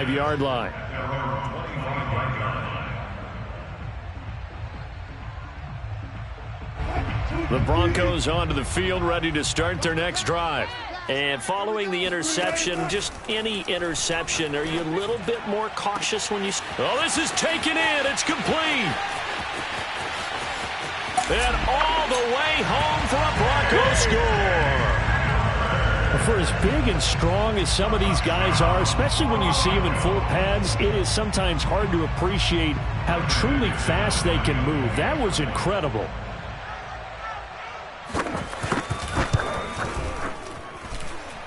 25-yard line. The Broncos onto the field, ready to start their next drive. And following the interception, just any interception, are you a little bit more cautious when you... Oh, this is taken in. It's complete. And all the way home for a Broncos score. For as big and strong as some of these guys are, especially when you see them in full pads, it is sometimes hard to appreciate how truly fast they can move. That was incredible.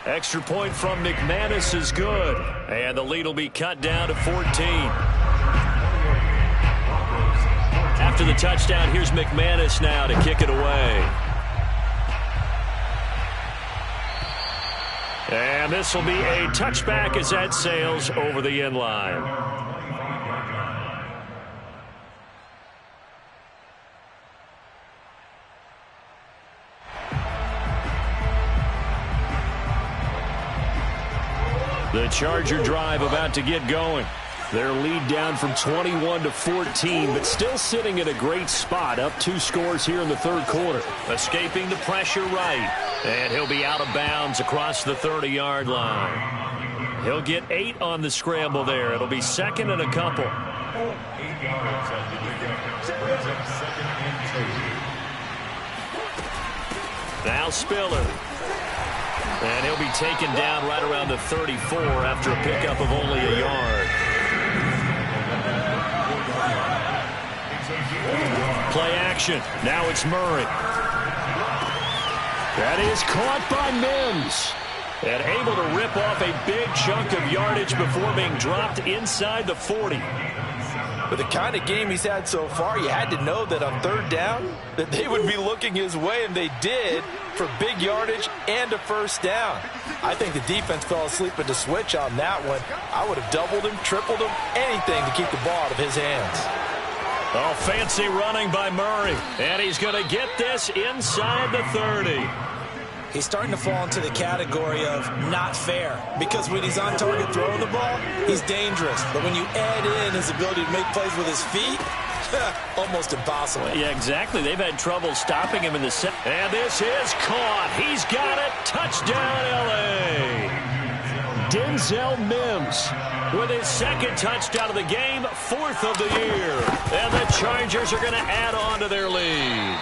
Extra point from McManus is good. And the lead will be cut down to 14. After the touchdown, here's McManus now to kick it away. And this will be a touchback as that sails over the end line. The Charger drive about to get going. Their lead down from 21 to 14, but still sitting at a great spot, up 2 scores here in the third quarter. Escaping the pressure right, and he'll be out of bounds across the 30-yard line. He'll get 8 on the scramble there. It'll be second and a couple. Now Spiller. And he'll be taken down right around the 34 after a pickup of only a yard. Play action. Now it's Murray. That is caught by Mims. And able to rip off a big chunk of yardage before being dropped inside the 40. With the kind of game he's had so far, you had to know that on third down that they would be looking his way, and they did, for big yardage and a first down. I think the defense fell asleep at the switch on that one. I would have doubled him, tripled him, anything to keep the ball out of his hands. Oh, fancy running by Murray. And he's going to get this inside the 30. He's starting to fall into the category of not fair, because when he's on target throwing the ball, he's dangerous. But when you add in his ability to make plays with his feet, almost impossible. Yeah, exactly. They've had trouble stopping him in the set. And this is caught. He's got it. Touchdown, L.A. Denzel Mims with his second touchdown of the game, 4th of the year. And the Chargers are going to add on to their lead.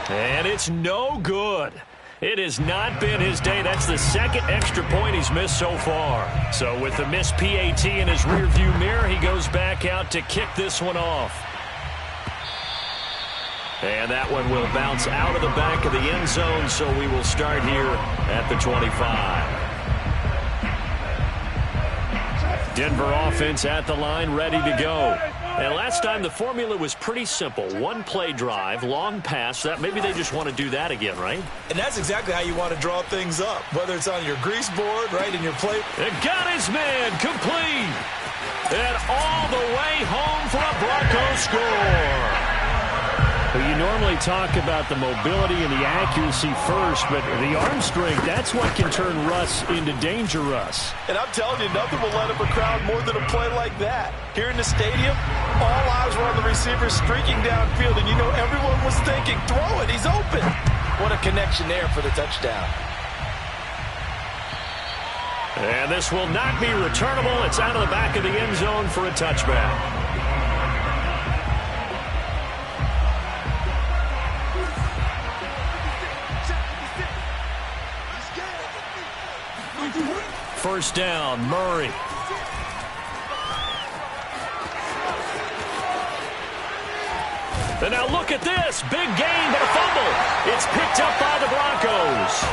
And it's no good. It has not been his day. That's the second extra point he's missed so far. So with the missed PAT in his rearview mirror, he goes back out to kick this one off. And that one will bounce out of the back of the end zone, so we will start here at the 25. Denver offense at the line, ready to go. And last time the formula was pretty simple. One play drive, long pass. That maybe they just want to do that again, right? And that's exactly how you want to draw things up, whether it's on your grease board, right, in your play. And got his man complete. And all the way home for a Broncos score. Well, you normally talk about the mobility and the accuracy first, but the arm strength, that's what can turn Russ into danger Russ. And I'm telling you, nothing will let up a crowd more than a play like that. Here in the stadium, all eyes were on the receiver streaking downfield, and you know everyone was thinking, throw it, he's open. What a connection there for the touchdown. And this will not be returnable. It's out of the back of the end zone for a touchback. First down, Murray. And now look at this. Big gain, but a fumble. It's picked up by the Broncos.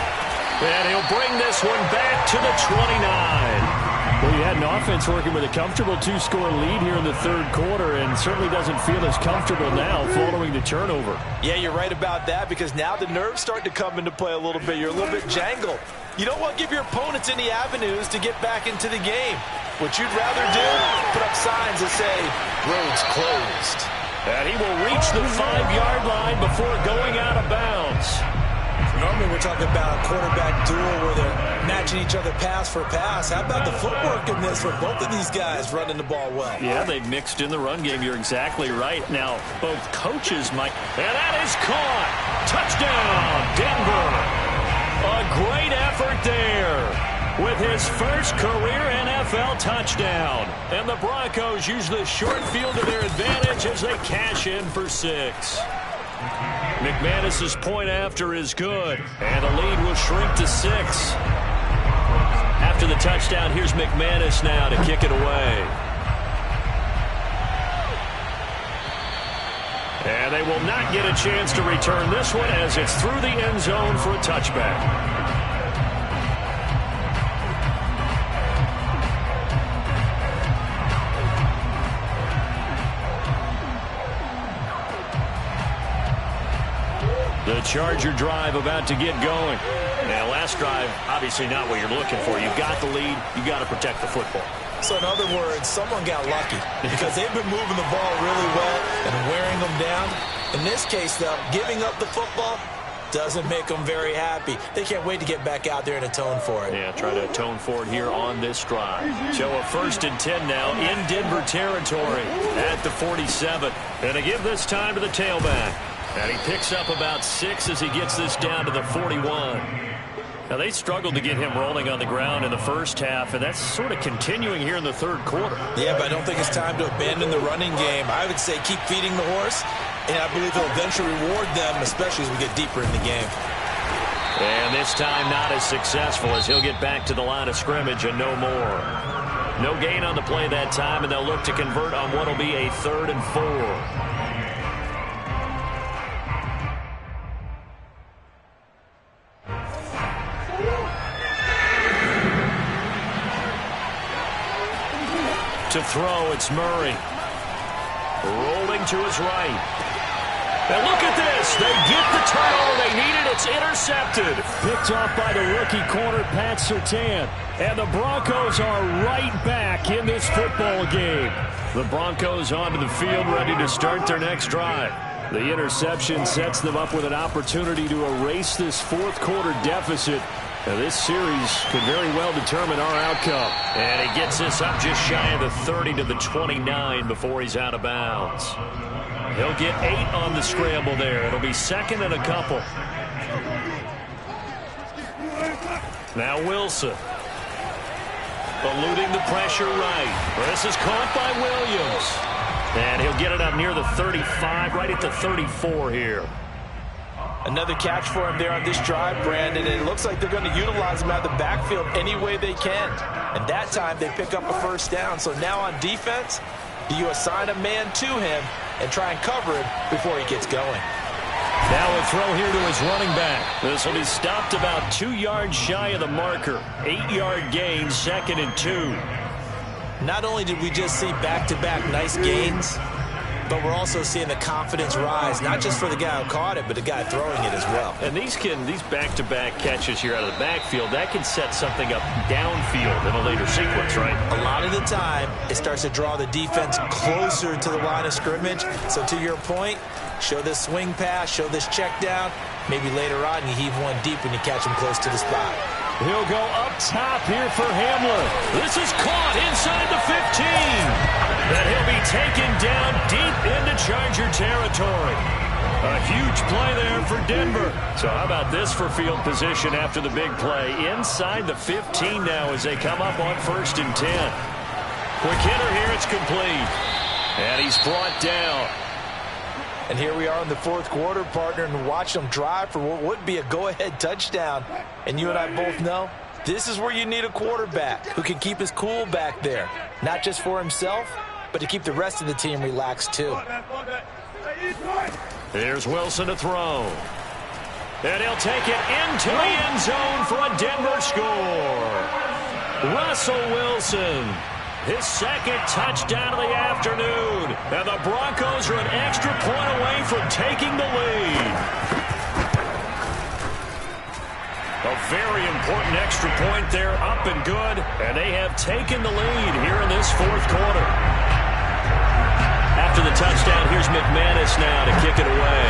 And he'll bring this one back to the 29. Well, you had an offense working with a comfortable 2-score lead here in the third quarter, and certainly doesn't feel as comfortable now following the turnover. Yeah, you're right about that, because now the nerves start to come into play a little bit. You're a little bit jangled. You don't want to give your opponents any avenues to get back into the game. What you'd rather do, put up signs that say, roads closed. And he will reach the 5-yard line before going out of bounds. Normally we're talking about a quarterback duel where they're matching each other pass for pass. How about the footwork in this for both of these guys running the ball well? Yeah, they've mixed in the run game. You're exactly right. Now, both coaches might... And that is caught. Touchdown, Denver. A great effort there with his first career NFL touchdown. And the Broncos use the short field to their advantage as they cash in for 6. McManus's point after is good, and the lead will shrink to 6. After the touchdown, here's McManus now to kick it away. And they will not get a chance to return this one as it's through the end zone for a touchback. The Charger drive about to get going. Now, last drive, obviously not what you're looking for. You've got the lead. You've got to protect the football. So, in other words, someone got lucky because they've been moving the ball really well and wearing them down. In this case, though, giving up the football doesn't make them very happy. They can't wait to get back out there and atone for it. Yeah, try to atone for it here on this drive. So a 1st and 10 now in Denver territory at the 47. And to give this time to the tailback. And he picks up about 6 as he gets this down to the 41. Now, they struggled to get him rolling on the ground in the first half, and that's sort of continuing here in the third quarter. Yeah, but I don't think it's time to abandon the running game. I would say keep feeding the horse, and I believe he'll eventually reward them, especially as we get deeper in the game. And this time not as successful as he'll get back to the line of scrimmage and no more. No gain on the play that time, and they'll look to convert on what will be a 3rd and 4. To throw, it's Murray. Rolling to his right. And look at this. They get the turnover they needed. It's intercepted. Picked off by the rookie corner, Pat Surtain. And the Broncos are right back in this football game. The Broncos onto the field, ready to start their next drive. The interception sets them up with an opportunity to erase this fourth quarter deficit. Now, this series could very well determine our outcome. And he gets this up just shy of the 30 to the 29 before he's out of bounds. He'll get 8 on the scramble there. It'll be 2nd and a couple. Now Wilson. Eluding the pressure right. This is caught by Williams. And he'll get it up near the 35, right at the 34 here. Another catch for him there on this drive, Brandon, and it looks like they're going to utilize him out of the backfield any way they can. And that time they pick up a 1st down. So now on defense, do you assign a man to him and try and cover him before he gets going? Now a throw here to his running back. This will be stopped about 2 yards shy of the marker. 8-yard gain, 2nd and 2. Not only did we just see back-to-back nice gains, but we're also seeing the confidence rise, not just for the guy who caught it, but the guy throwing it as well. And these back-to-back catches here out of the backfield, that can set something up downfield in a later sequence, right? A lot of the time, it starts to draw the defense closer to the line of scrimmage. So to your point, show this swing pass, show this check down. Maybe later on you heave one deep when you catch him close to the spot. He'll go up top here for Hamler. This is caught inside the 15. And he'll be taken down deep into Charger territory. A huge play there for Denver. So how about this for field position after the big play? Inside the 15 now as they come up on 1st and 10. Quick hitter here, it's complete. And he's brought down. And here we are in the 4th quarter, partner, and watch them drive for what would be a go-ahead touchdown. And you and I both know this is where you need a quarterback who can keep his cool back there, not just for himself, but to keep the rest of the team relaxed too. There's Wilson to throw. And he'll take it into the end zone for a Denver score. Russell Wilson. His 2nd touchdown of the afternoon. And the Broncos are an extra point away from taking the lead. A very important extra point there, up and good. And they have taken the lead here in this 4th quarter. After the touchdown, here's McManus now to kick it away.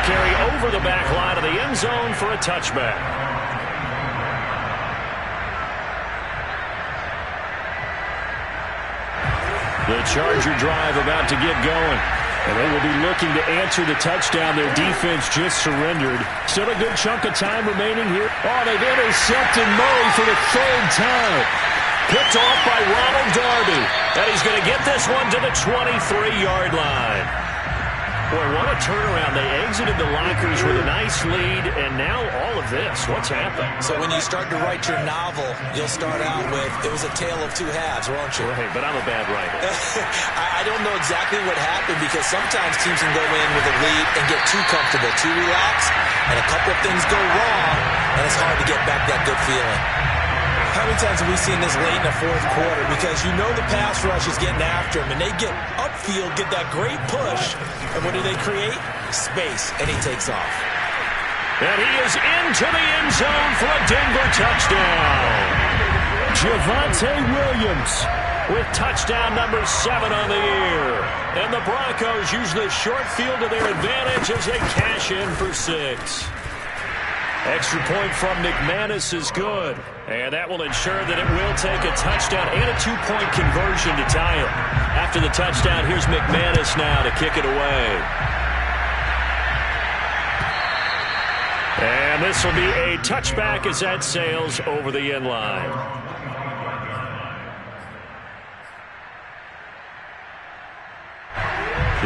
will carry over the back line of the end zone for a touchback. The Charger drive about to get going. And they will be looking to answer the touchdown their defense just surrendered. Still a good chunk of time remaining here. Oh, they've intercepted Murray for the third time. Picked off by Ronald Darby. And he's going to get this one to the 23-yard line. Boy, what a turnaround. They exited the lockers with a nice lead, and now all of this. What's happened? So when you start to write your novel, you'll start out with, it was a tale of two halves, won't you? Right, but I'm a bad writer. I don't know exactly what happened, because sometimes teams can go in with a lead and get too comfortable, too relaxed, and a couple of things go wrong, and it's hard to get back that good feeling. How many times have we seen this late in the fourth quarter? Because you know the pass rush is getting after him, and they get upfield, get that great push, and what do they create? Space, and he takes off. And he is into the end zone for a Denver touchdown. Javonte Williams with touchdown number 7 on the year. And the Broncos use the short field to their advantage as they cash in for 6. Extra point from McManus is good. And that will ensure that it will take a touchdown and a 2-point conversion to tie it. After the touchdown, here's McManus now to kick it away. And this will be a touchback as that sails over the end line.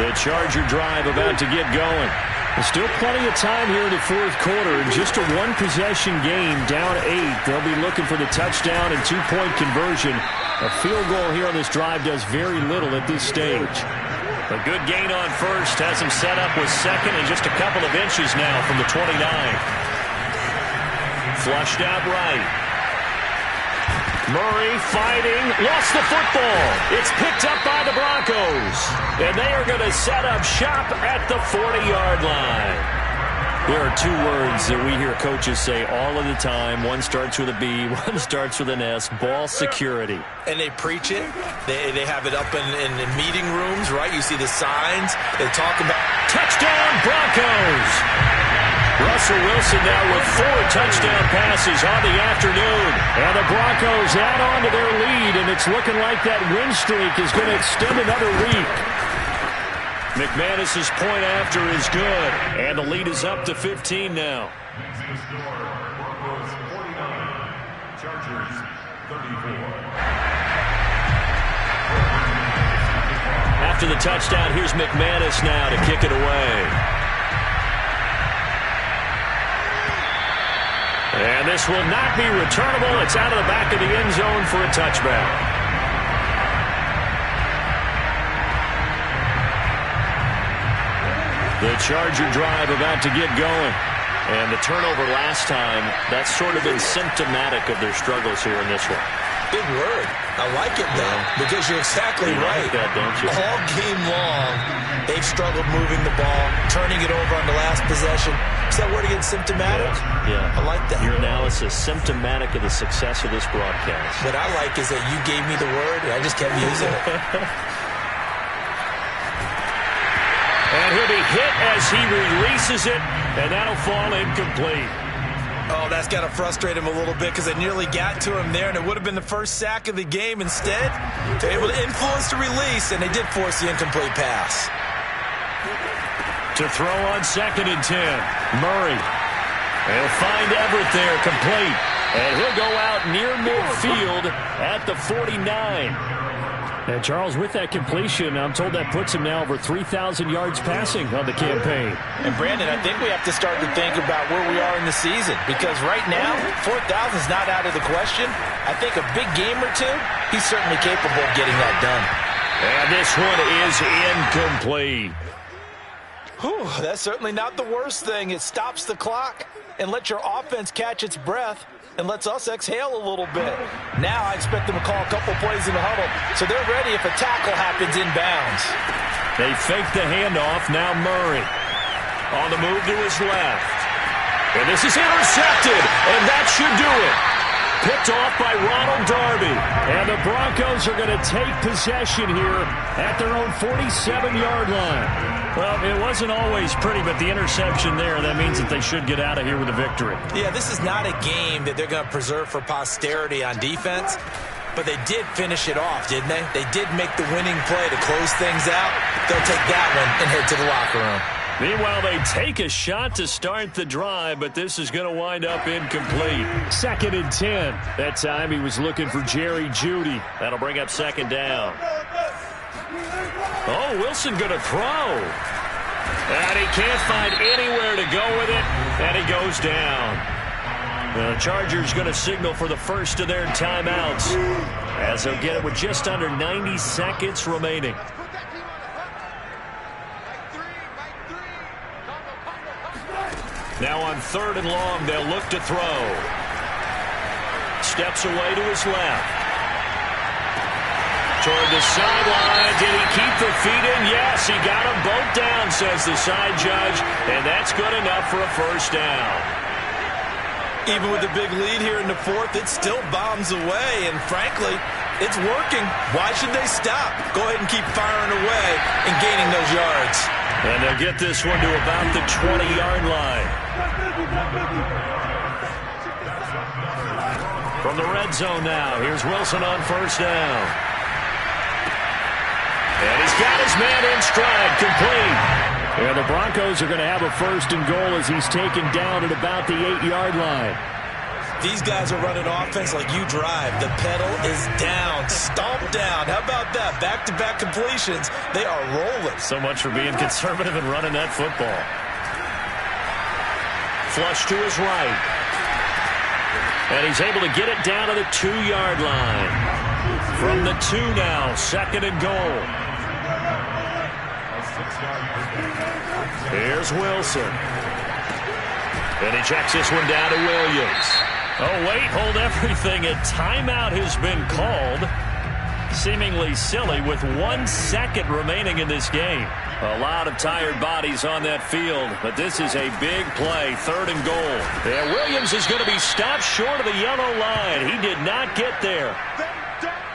The Charger drive about to get going. There's still plenty of time here in the fourth quarter. In just a one-possession game, down 8. They'll be looking for the touchdown and 2-point conversion. A field goal here on this drive does very little at this stage. A good gain on first has him set up with second and just a couple of inches now from the 29. Flushed out right. Murray fighting, lost the football. It's picked up by the Broncos. And they are going to set up shop at the 40-yard line. There are 2 words that we hear coaches say all of the time. One starts with a B, one starts with an S, ball security. And they preach it. They have it up in meeting rooms, right? You see the signs. They talk about touchdown Broncos. Russell Wilson now with 4 touchdown passes on the afternoon. And the Broncos add on to their lead, and it's looking like that win streak is going to extend another week. McManus's point after is good, and the lead is up to 15 now. After the touchdown, here's McManus now to kick it away. And this will not be returnable. It's out of the back of the end zone for a touchback. The Charger drive about to get going. And the turnover last time, that's sort of been symptomatic of their struggles here in this one. Big word. I like it, though, because you're exactly right. Like that, don't you? All game long, they've struggled moving the ball, turning it over on the last possession. Is that word again, symptomatic? Yeah. I like that. Your analysis, symptomatic of the success of this broadcast. What I like is that you gave me the word, and I just kept using it. And he'll be hit as he releases it, and that'll fall incomplete. Oh, that's got to frustrate him a little bit because they nearly got to him there, and it would have been the first sack of the game. Instead, they're able to influence the release, and they did force the incomplete pass. To throw on 2nd and 10, Murray. He'll find Everett there, complete. And he'll go out near midfield at the 49. And Charles, with that completion, I'm told that puts him now over 3,000 yards passing on the campaign. And Brandon, I think we have to start to think about where we are in the season, because right now, 4,000 is not out of the question. I think a big game or two, he's certainly capable of getting that done. And this one is incomplete. Whew, that's certainly not the worst thing. It stops the clock and lets your offense catch its breath and lets us exhale a little bit. Now I expect them to call a couple plays in the huddle, so they're ready if a tackle happens inbounds. They fake the handoff. Now Murray on the move to his left. And this is intercepted, and that should do it. Picked off by Ronald Darby. And the Broncos are going to take possession here at their own 47-yard line. Well, it wasn't always pretty, but the interception there, that means that they should get out of here with a victory. Yeah, this is not a game that they're going to preserve for posterity on defense, but they did finish it off, didn't they? They did make the winning play to close things out. They'll take that one and head to the locker room. Meanwhile, they take a shot to start the drive, but this is going to wind up incomplete. 2nd and 10. That time he was looking for Jerry Jeudy. That'll bring up 2nd down. Oh, Wilson going to throw. And he can't find anywhere to go with it, and he goes down. The Chargers going to signal for the first of their timeouts as they'll get it with just under 90 seconds remaining. Now on 3rd and long, they'll look to throw. Steps away to his left. Toward the sideline. Did he keep the feet in? Yes, he got them both down, says the side judge, and that's good enough for a first down. Even with the big lead here in the 4th, it still bombs away, and frankly, it's working. Why should they stop? Go ahead and keep firing away and gaining those yards. And they'll get this one to about the 20-yard line. From the red zone now, here's Wilson on 1st down. And he's got his man in stride, complete. And the Broncos are going to have a 1st and goal as he's taken down at about the 8-yard line. These guys are running offense like you drive. The pedal is down, stomped down. How about that? Back-to-back completions. They are rolling. So much for being conservative and running that football. Flush to his right. And he's able to get it down to the 2-yard line. From the 2 now, 2nd and goal. Here's Wilson. And he checks this one down to Williams. Oh, wait, hold everything. A timeout has been called. Seemingly silly with 1 second remaining in this game. A lot of tired bodies on that field, but this is a big play, 3rd and goal. And Williams is going to be stopped short of the yellow line. He did not get there.